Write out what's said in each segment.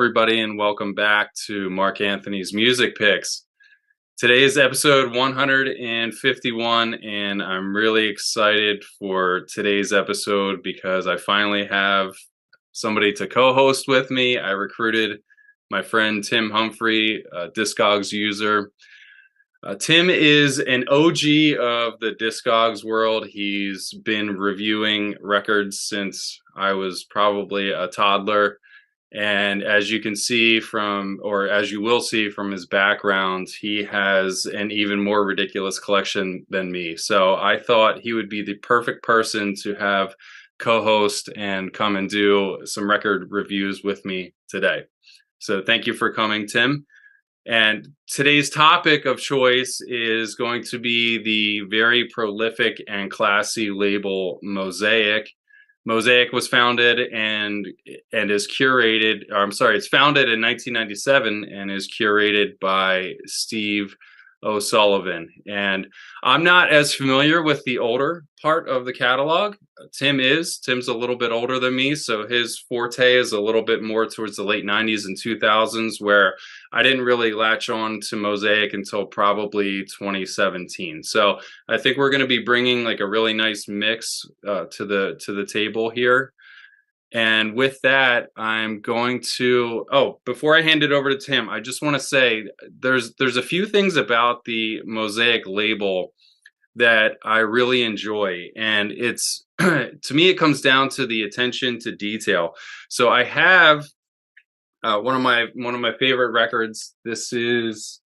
everybody, and welcome back to Mark Anthony's Music Picks. Today is episode 151, and I'm really excited for today's episode because I finally have somebody to co-host with me. I recruited my friend Tim Humphrey, a Discogs user. Tim is an OG of the Discogs world. He's been reviewing records since I was probably a toddler. And as you can see from, or as you will see from his background, he has an even more ridiculous collection than me. So I thought he would be the perfect person to have co-host and come and do some record reviews with me today. So thank you for coming, Tim. And today's topic of choice is going to be the very prolific and classy label Mosaic. Mosaic was founded and is curated, or I'm sorry, it's founded in 1997 and is curated by Steve O'Sullivan. And I'm not as familiar with the older part of the catalog. Tim's a little bit older than me, so his forte is a little bit more towards the late 90s and 2000s, where I didn't really latch on to Mosaic until probably 2017. So I think we're going to be bringing like a really nice mix to the table here. And with that, I'm going to, before I hand it over to Tim, I just want to say there's a few things about the Mosaic label that I really enjoy. And it's, to me, it comes down to the attention to detail. So I have one of my favorite records. This is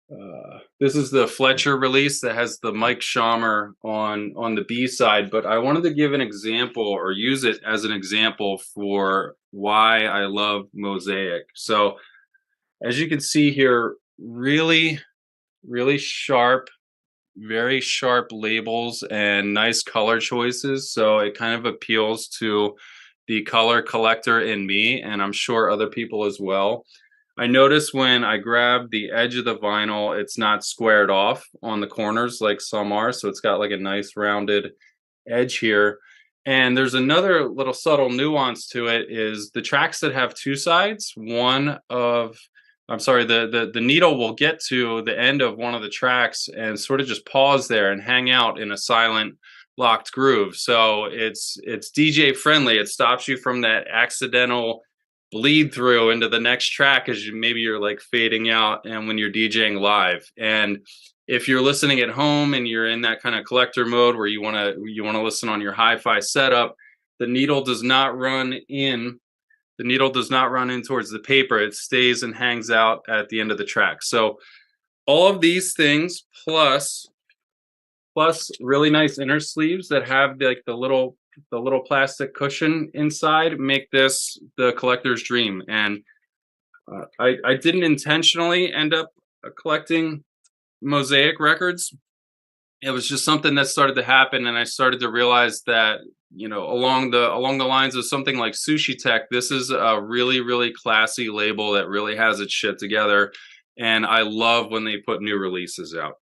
the Fletcher release that has the Mike Schaummer on the B side, but I wanted to give an example or use it as an example for why I love Mosaic. So as you can see here, really, really sharp, very sharp labels and nice color choices. So it kind of appeals to the color collector in me, and I'm sure other people as well. I notice when I grab the edge of the vinyl, it's not squared off on the corners like some are. So it's got like a nice rounded edge here. And there's another little subtle nuance to it is the tracks that have two sides, the needle will get to the end of one of the tracks and sort of just pause there and hang out in a silent locked groove. So it's DJ friendly. It stops you from that accidental bleed through into the next track as maybe you're like fading out and when you're DJing live. And if you're listening at home and you're in that kind of collector mode where you want to listen on your hi-fi setup, the needle does not run in towards the paper. It stays and hangs out at the end of the track. So all of these things plus really nice inner sleeves that have like the little plastic cushion inside make this the collector's dream. And I didn't intentionally end up collecting Mosaic records. It was just something that started to happen, and I started to realize that, along the lines of something like Sushi Tech, this is a really, really classy label that really has its shit together, and I love when they put new releases out.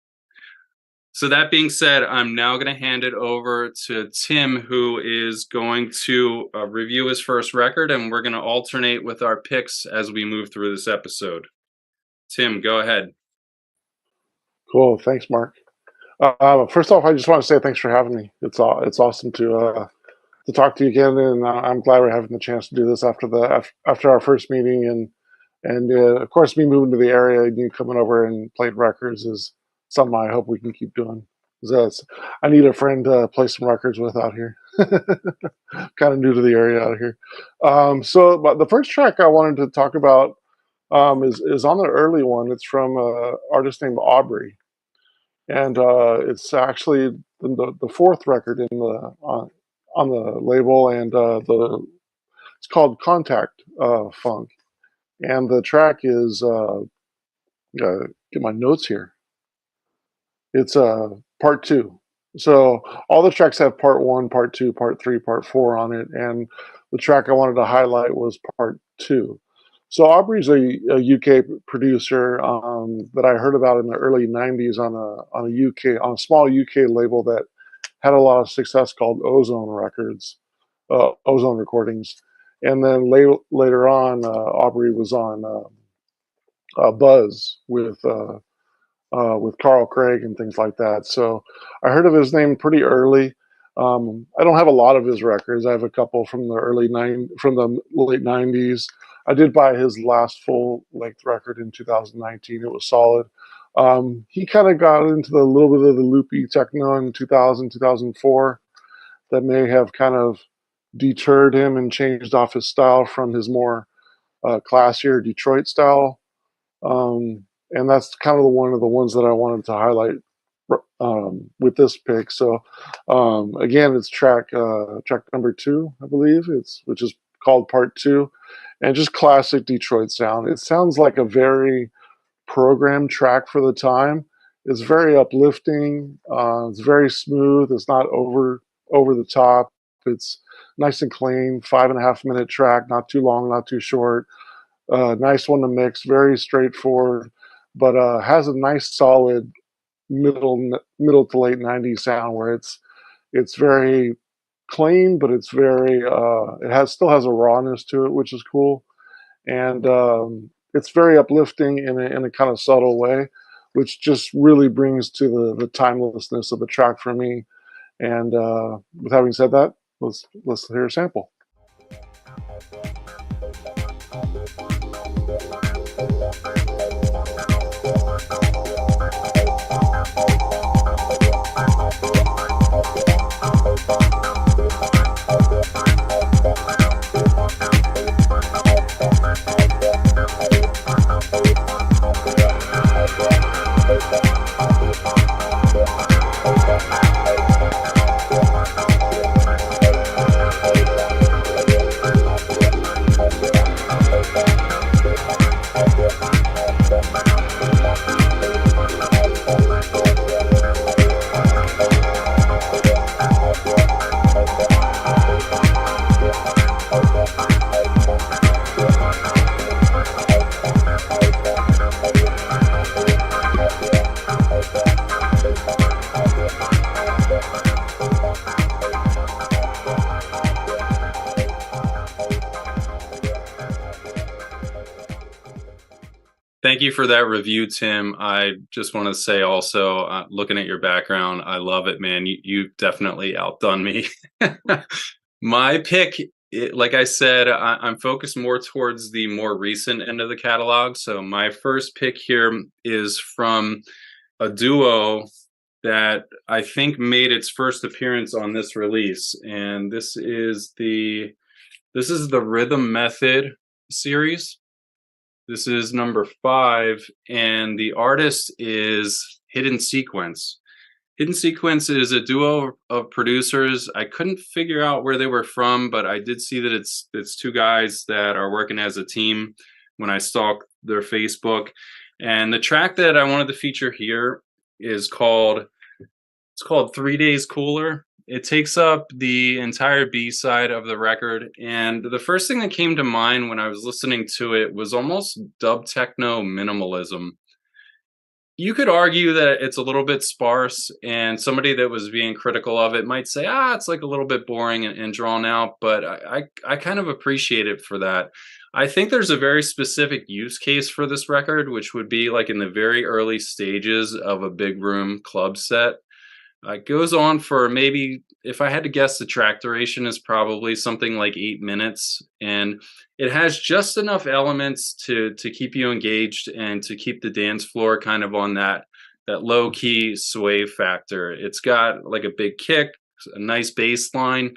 So that being said, I'm now going to hand it over to Tim, who is going to review his first record, and we're going to alternate with our picks as we move through this episode. Tim, go ahead. Cool. Thanks, Mark. First off, I just want to say thanks for having me. It's awesome to talk to you again, and I'm glad we're having the chance to do this after our first meeting, and of course, me moving to the area and you coming over and playing records is something I hope we can keep doing. I need a friend to play some records with out here. Kind of new to the area out here. But the first track I wanted to talk about is on the early one. It's from an artist named Aubrey, and it's actually the fourth record in the on the label, and it's called Contact Funk, and the track is get my notes here. It's part two. So all the tracks have part one, part two, part three, part four on it, and the track I wanted to highlight was part two. So Aubrey's a UK producer that I heard about in the early '90s on a small UK label that had a lot of success called Ozone Recordings, And then later on, Aubrey was on Buzz with Carl Craig and things like that. So I heard of his name pretty early. I don't have a lot of his records. I have a couple from the late '90s. I did buy his last full length record in 2019. It was solid. He kind of got into the little bit of the loopy techno in 2000, 2004 that may have kind of deterred him and changed off his style from his more classier Detroit style. And that's kind of one of the ones that I wanted to highlight with this pick. So again, it's track number 2, I believe, which is called Part 2, and just classic Detroit sound. It sounds like a very programmed track for the time. It's very uplifting. It's very smooth. It's not over the top. It's nice and clean. 5.5 minute track, not too long, not too short. Nice one to mix. Very straightforward, but has a nice solid middle to late '90s sound where it's very clean, but it's very still has a rawness to it, which is cool, and it's very uplifting in a kind of subtle way, which just really brings to the timelessness of the track for me. And with having said that, let's hear a sample. Thank you for that review, Tim. I just want to say also, looking at your background, I love it, man. You definitely outdone me. My pick, like I said, I'm focused more towards the more recent end of the catalog. So my first pick here is from a duo that I think made its first appearance on this release, and this is the Rhythm Method series. This is number 5, and the artist is Hidden Sequence. Hidden Sequence is a duo of producers. I couldn't figure out where they were from, but I did see that it's 2 guys that are working as a team when I stalked their Facebook. And the track that I wanted to feature here is called 3 Days Cooler. It takes up the entire B-side of the record, and the first thing that came to mind when I was listening to it was almost dub techno minimalism. You could argue that it's a little bit sparse, and somebody that was being critical of it might say, it's like a little bit boring and drawn out, but I kind of appreciate it for that. I think there's a very specific use case for this record, which would be like in the very early stages of a big room club set. It goes on for maybe, if I had to guess, the track duration is probably something like 8 minutes, and it has just enough elements to keep you engaged and to keep the dance floor kind of on that low key sway factor. It's got like a big kick, a nice bass line,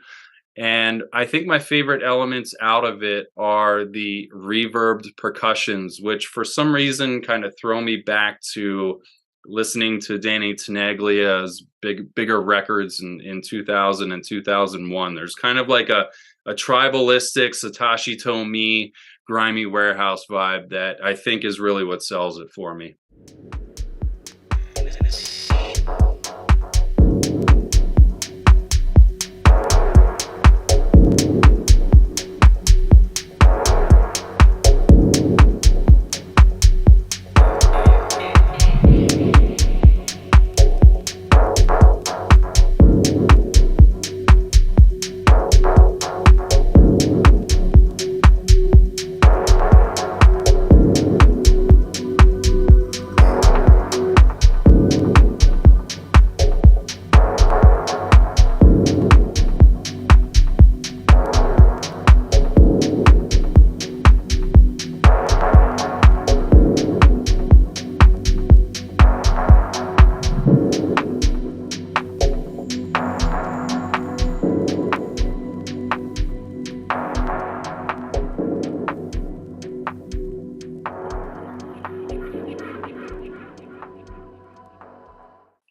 and I think my favorite elements out of it are the reverbed percussions, which for some reason kind of throw me back to listening to Danny Tenaglia's bigger records in 2000 and 2001. There's kind of like a tribalistic Satoshi Tomi grimy warehouse vibe that I think is really what sells it for me.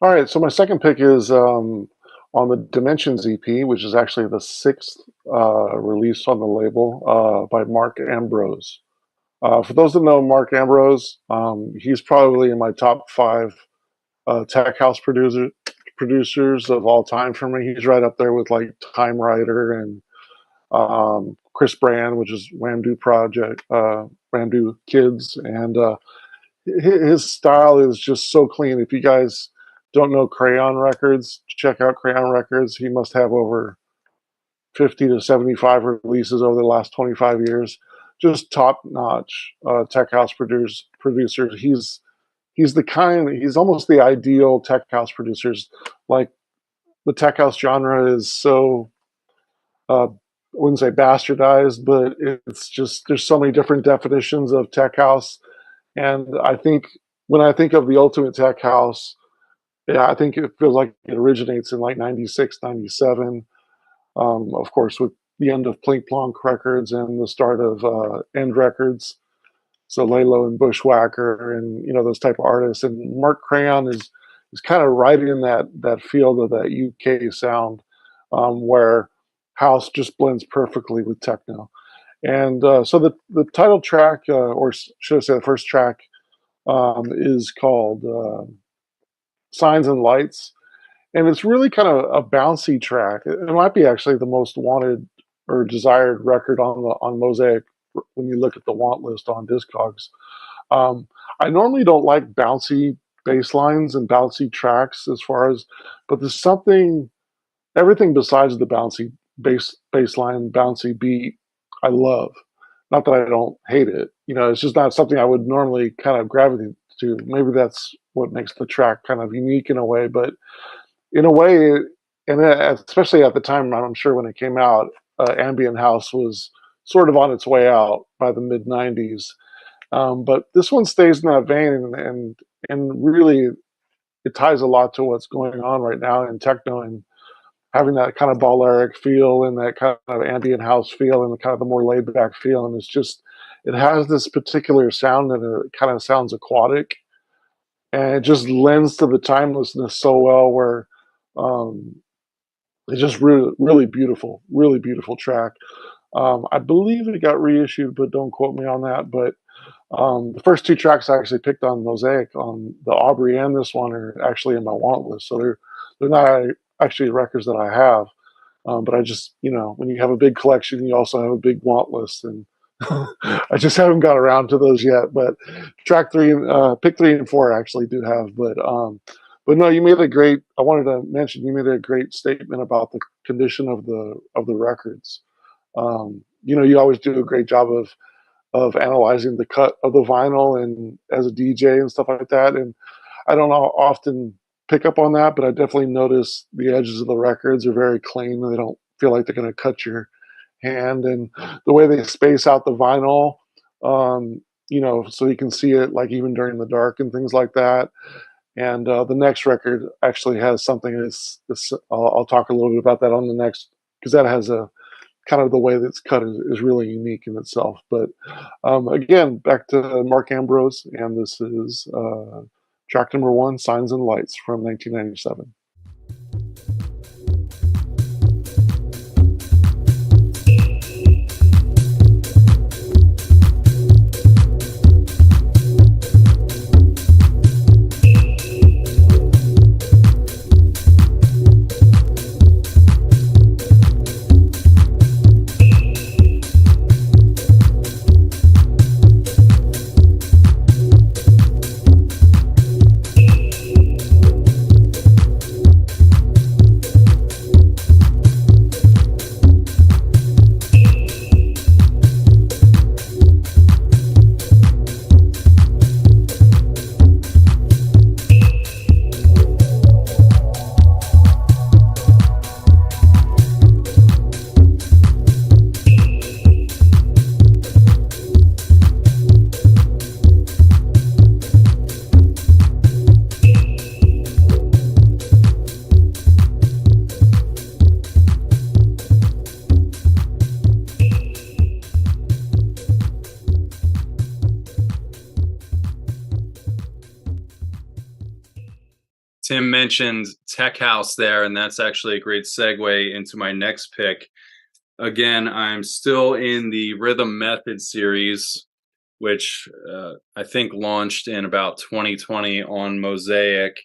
All right, so my second pick is on the Dimensions EP, which is actually the sixth release on the label by Mark Ambrose. For those that know Mark Ambrose, he's probably in my top five tech house producers of all time for me. He's right up there with like Time Rider and Chris Brand, which is Ramdu Project, Ramdu Kids, and his style is just so clean. If you guys don't know Crayon Records, check out Crayon Records. He must have over 50 to 75 releases over the last 25 years. Just top notch tech house producer. He's the kind. He's almost the ideal tech house producers. Like the tech house genre is so I wouldn't say bastardized, but it's just there's so many different definitions of tech house. And I think when I think of the ultimate tech house, yeah, I think it feels like it originates in like 96, 97. Of course, with the end of Plink Plonk Records and the start of End Records. So Lalo and Bushwhacker and those type of artists. And Mark Crayon is kind of right in that field of that UK sound, where house just blends perfectly with techno. And so the title track, or should I say the first track, is called Signs and Lights, and it's really kind of a bouncy track. It might be actually the most wanted or desired record on Mosaic when you look at the want list on Discogs. Um, I normally don't like bouncy bass lines and bouncy tracks but there's something everything besides the bouncy bass line, bouncy beat, I love. Not that I don't hate it. It's just not something I would normally kind of gravitate to. Maybe that's what makes the track kind of unique in a way, but in a way, and especially at the time, I'm sure when it came out, ambient house was sort of on its way out by the mid '90s. But this one stays in that vein, and really, it ties a lot to what's going on right now in techno and having that kind of Balearic feel and that kind of ambient house feel and the kind of the more laid back feel. And it has this particular sound and it kind of sounds aquatic and it just lends to the timelessness so well where um, it's just really beautiful track. I believe it got reissued, but don't quote me on that. But the first two tracks I actually picked on Mosaic, on the Aubrey and this one, are actually in my want list. So they're not actually records that I have. But I just, when you have a big collection, you also have a big want list, and I just haven't got around to those yet. But pick 3 and 4, I actually do have. But no, you made a great. I wanted to mention you made a great statement about the condition of the records. You always do a great job of analyzing the cut of the vinyl and as a DJ and stuff like that. And I don't often pick up on that, but I definitely notice the edges of the records are very clean and they don't feel like they're going to cut your hand. And the way they space out the vinyl, so you can see it like even during the dark and things like that. And the next record actually has something that's I'll talk a little bit about that on the next, because that has a kind of the way that's cut is really unique in itself. But again, back to Mark Ambrose, and this is track number 1, Signs and Lights from 1997. Tim mentioned tech house there, and that's actually a great segue into my next pick. Again, I'm still in the Rhythm Method series, which I think launched in about 2020 on Mosaic.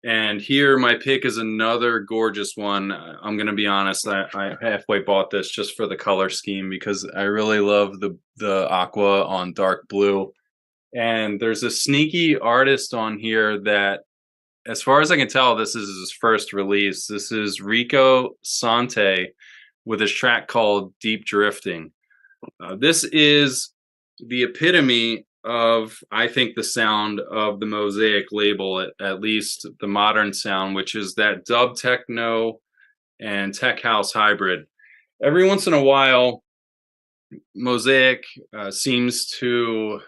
And here, my pick is another gorgeous one. I'm going to be honest, I halfway bought this just for the color scheme because I really love the aqua on dark blue. And there's a sneaky artist on here that, as far as I can tell, this is his first release. This is Rico Sante with his track called Deep Drifting. This is the epitome of, I think, the sound of the Mosaic label, at least the modern sound, which is that dub techno and tech house hybrid. Every once in a while, Mosaic seems to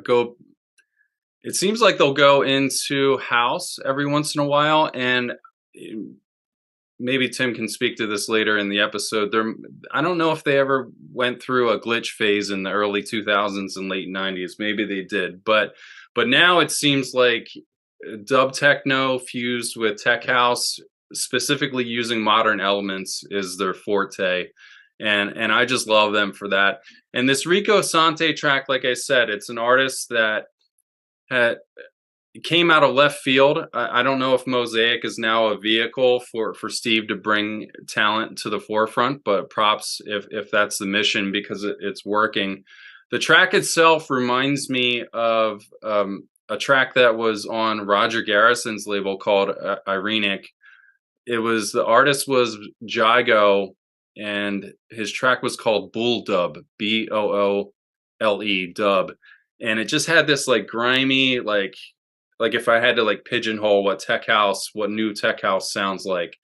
go. It seems like they'll go into house every once in a while, and maybe Tim can speak to this later in the episode. I don't know if they ever went through a glitch phase in the early 2000s and late 90s. Maybe they did, but now it seems like dub techno fused with tech house, specifically using modern elements, is their forte. And I just love them for that. And this Rico Sante track, like I said, it's an artist that it came out of left field. I don't know if Mosaic is now a vehicle for Steve to bring talent to the forefront, but props if that's the mission, because it's working. The track itself reminds me of a track that was on Roger Garrison's label called Irenic. The artist was Jago, and his track was called Bull Dub, Boole dub. And it just had this like grimy, like if I had to like pigeonhole what new tech house sounds like,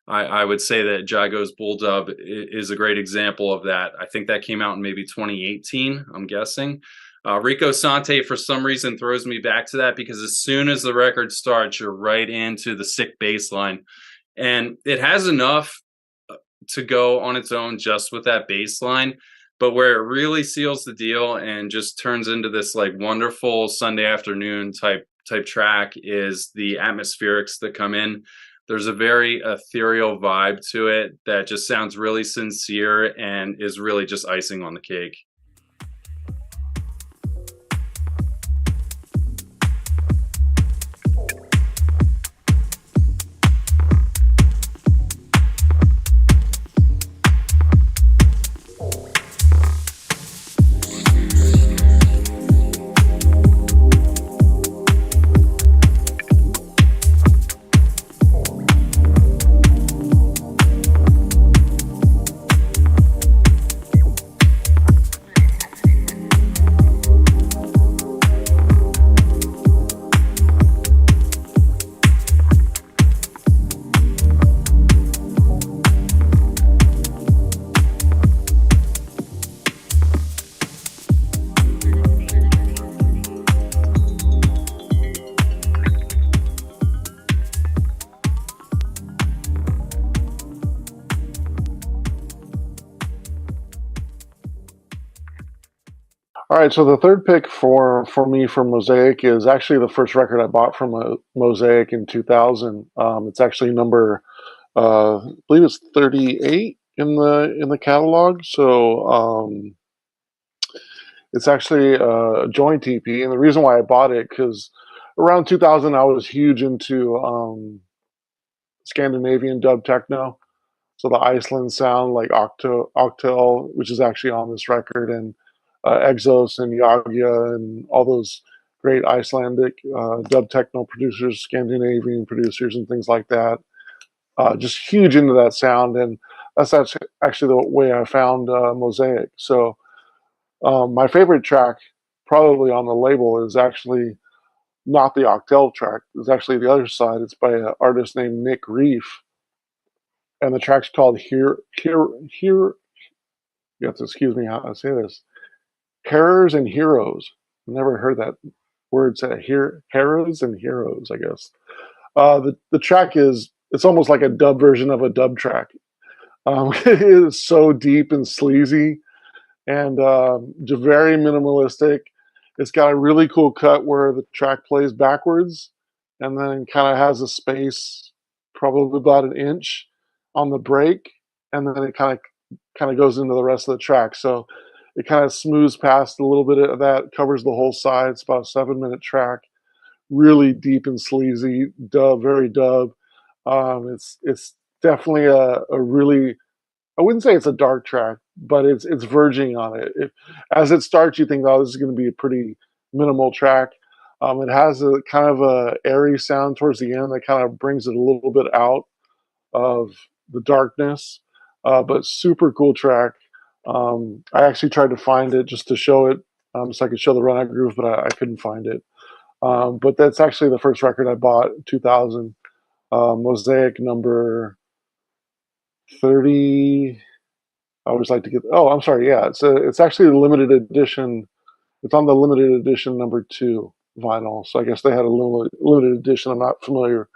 I would say that Jago's Bull Dub is a great example of that. I think that came out in maybe 2018, I'm guessing. Rico Sante, for some reason, throws me back to that, because as soon as the record starts, you're right into the sick bass line. And it has enough to go on its own just with that bass line. But where it really seals the deal and just turns into this like wonderful Sunday afternoon type track is the atmospherics that come in. There's a very ethereal vibe to it that just sounds really sincere and is really just icing on the cake. All right, so the third pick for me from Mosaic is actually the first record I bought from Mosaic in 2000. It's actually number, I believe it's 38 in the catalog. So it's actually a joint EP, and the reason why I bought it, because around 2000 I was huge into Scandinavian dub techno. So the Iceland sound, like Octel, which is actually on this record, and Exos and Yagia and all those great Icelandic dub techno producers, Scandinavian producers, and things like that. Just huge into that sound, and that's actually the way I found Mosaic. So my favorite track, probably on the label, is actually not the Octel track. It's actually the other side. It's by an artist named Nick Reef, and the track's called Here. You have to excuse me how I say this. Herers and Heroes. I've never heard that word said. Herers and Heroes, I guess. The track it's almost like a dub version of a dub track. It is so deep and sleazy, and just very minimalistic. It's got a really cool cut where the track plays backwards, and then kind of has a space, probably about an inch, on the break, and then it kind of goes into the rest of the track. So it kind of smooths past a little bit of that, covers the whole side. It's about a 7 minute track, really deep and sleazy, dub, very dub. It's definitely a really, I wouldn't say it's a dark track, but it's verging on it. As it starts, you think, oh, this is going to be a pretty minimal track. It has a kind of a airy sound towards the end that kind of brings it a little bit out of the darkness, but super cool track. I actually tried to find it just to show it, so I could show the run out groove, but I couldn't find it. But that's actually the first record I bought, 2000, Mosaic number 30. I always like to get. Oh, I'm sorry. Yeah, it's actually the limited edition. It's on the limited edition number 2 vinyl. So I guess they had a limited edition. I'm not familiar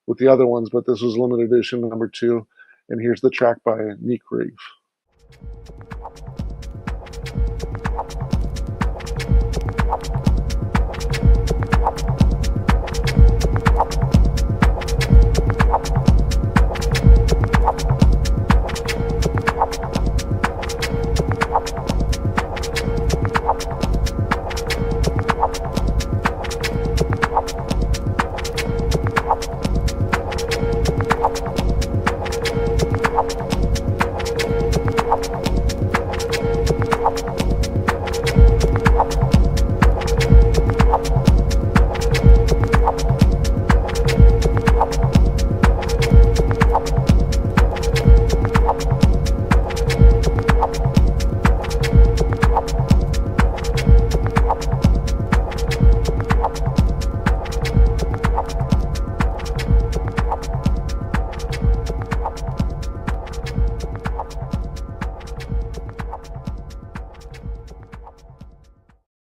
with the other ones, but this was limited edition number 2. And here's the track by Nick Reeve.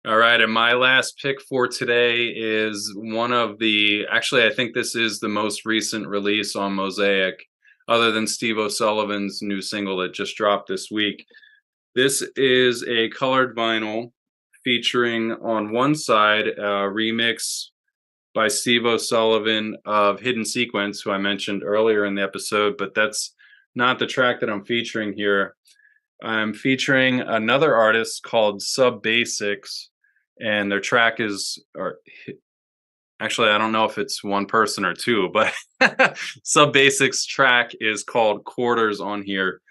All right, and my last pick for today is one of the, actually, I think this is the most recent release on Mosaic, other than Steve O'Sullivan's new single that just dropped this week. This is a colored vinyl featuring on one side a remix by Steve O'Sullivan of Hidden Sequence, who I mentioned earlier in the episode, but that's not the track that I'm featuring here. I'm featuring another artist called Sub Basics, and their track is, or actually, I don't know if it's one person or two, but Sub Basics track is called Quarters on here.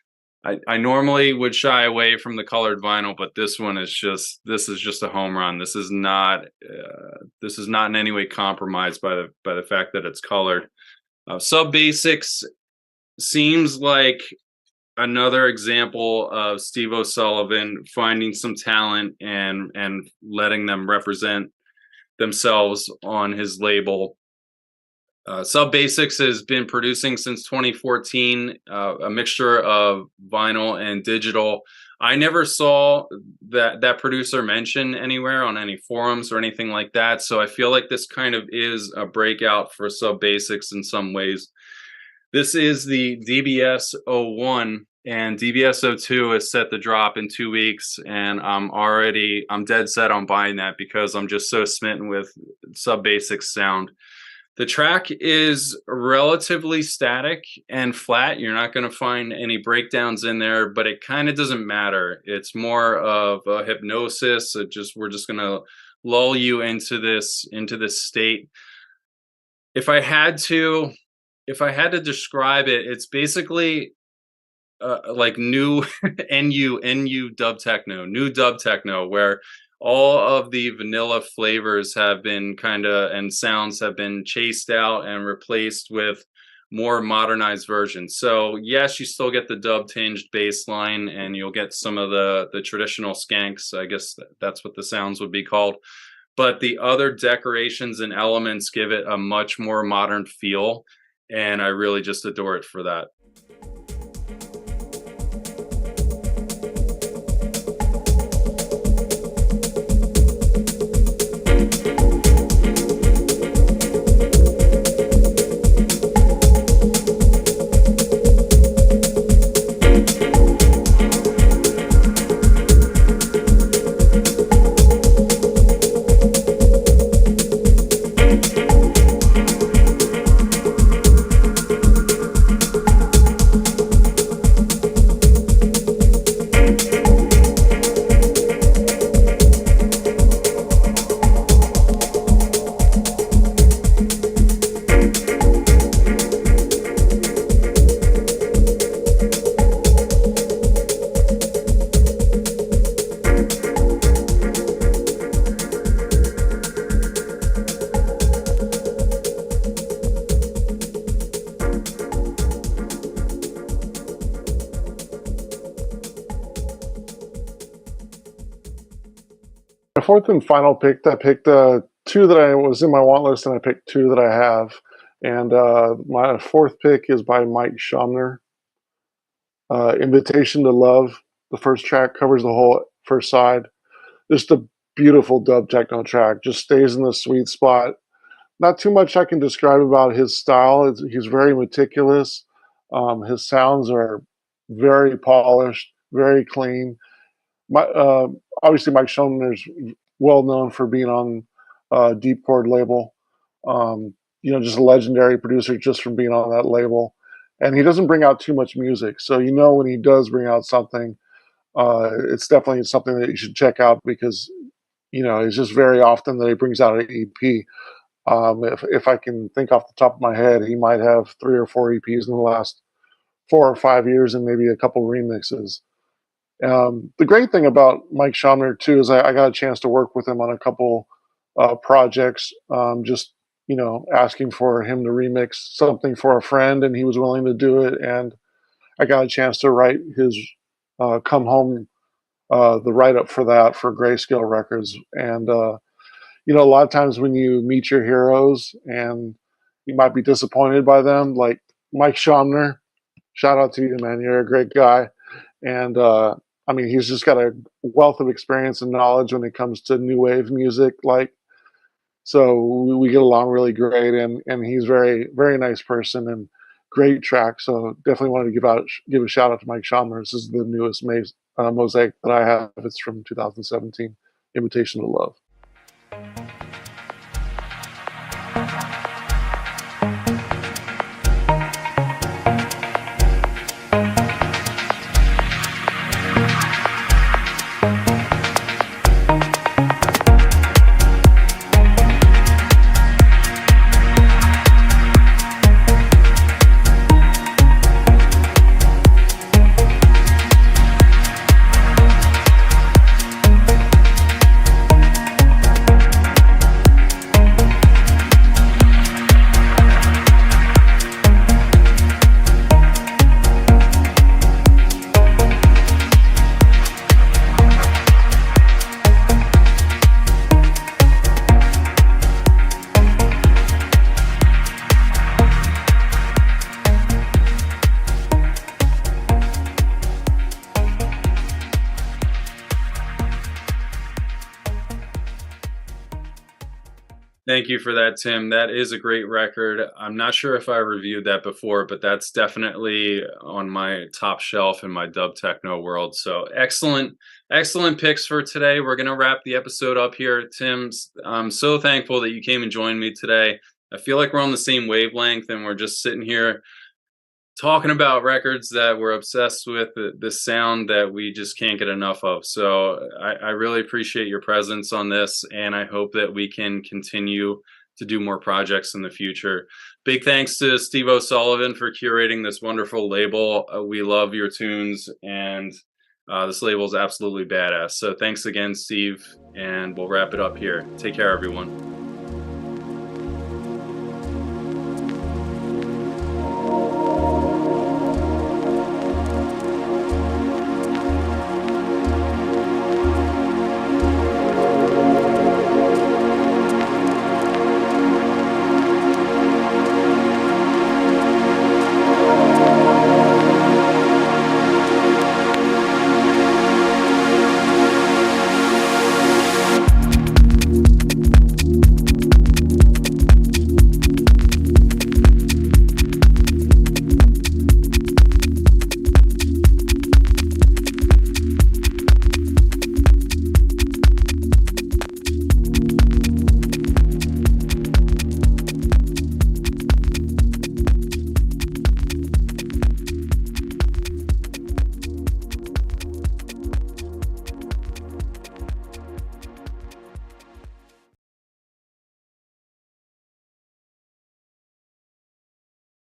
I normally would shy away from the colored vinyl, but this one is just, this is just a home run. This is not in any way compromised by the fact that it's colored. Sub Basics seems like another example of Steve O'Sullivan finding some talent and letting them represent themselves on his label. Sub Basics has been producing since 2014, a mixture of vinyl and digital. I never saw that producer mentioned anywhere on any forums or anything like that, so I feel like this kind of is a breakout for Sub Basics in some ways. This is the DBS 01, and DBS 02 is set to drop in 2 weeks, and I'm dead set on buying that because I'm just so smitten with Sub Basics sound. The track is relatively static and flat. You're not going to find any breakdowns in there, but it kind of doesn't matter. It's more of a hypnosis. We're just going to lull you into this state. If I had to describe it, it's basically like new NU dub techno, where all of the vanilla flavors have been and sounds have been chased out and replaced with more modernized versions. So yes, you still get the dub tinged bass line, and you'll get some of the traditional skanks. I guess that's what the sounds would be called. But the other decorations and elements give it a much more modern feel, and I really just adore it for that. fourth and final pick, I picked two that I was in my want list, and I picked two that I have. And my fourth pick is by Mike Schaumner. Invitation to Love. The first track covers the whole first side. Just a beautiful dub techno track. Just stays in the sweet spot. Not too much I can describe about his style. He's very meticulous. His sounds are very polished, very clean. My, obviously, Mike Schoenner's well known for being on Deep Chord label. Just a legendary producer just from being on that label. And he doesn't bring out too much music, so when he does bring out something, it's definitely something that you should check out because it's just very often that he brings out an EP. If I can think off the top of my head, he might have 3 or 4 EPs in the last 4 or 5 years, and maybe a couple remixes. The great thing about Mike Schaumner too is I got a chance to work with him on a couple projects. Just asking for him to remix something for a friend, and he was willing to do it. And I got a chance to write his "Come Home," the write up for that for Grayscale Records. And a lot of times when you meet your heroes and you might be disappointed by them, like Mike Schaumner. Shout out to you, man. You're a great guy. And I mean, he's just got a wealth of experience and knowledge when it comes to new wave music. So we get along really great, and he's very, very nice person and great track. So definitely wanted to give a shout out to Mike Schaumler. This is the newest Mosaic that I have. It's from 2017, Invitation to Love. Thank you for that, Tim. That is a great record. I'm not sure if I reviewed that before, but that's definitely on my top shelf in my dub techno world. So excellent, excellent picks for today. We're going to wrap the episode up here. Tim, I'm so thankful that you came and joined me today. I feel like we're on the same wavelength and we're just sitting here talking about records that we're obsessed with, the sound that we just can't get enough of. So I really appreciate your presence on this, and I hope that we can continue to do more projects in the future. Big thanks to Steve O'Sullivan for curating this wonderful label. We love your tunes, and this label is absolutely badass. So thanks again, Steve, and we'll wrap it up here. Take care, everyone.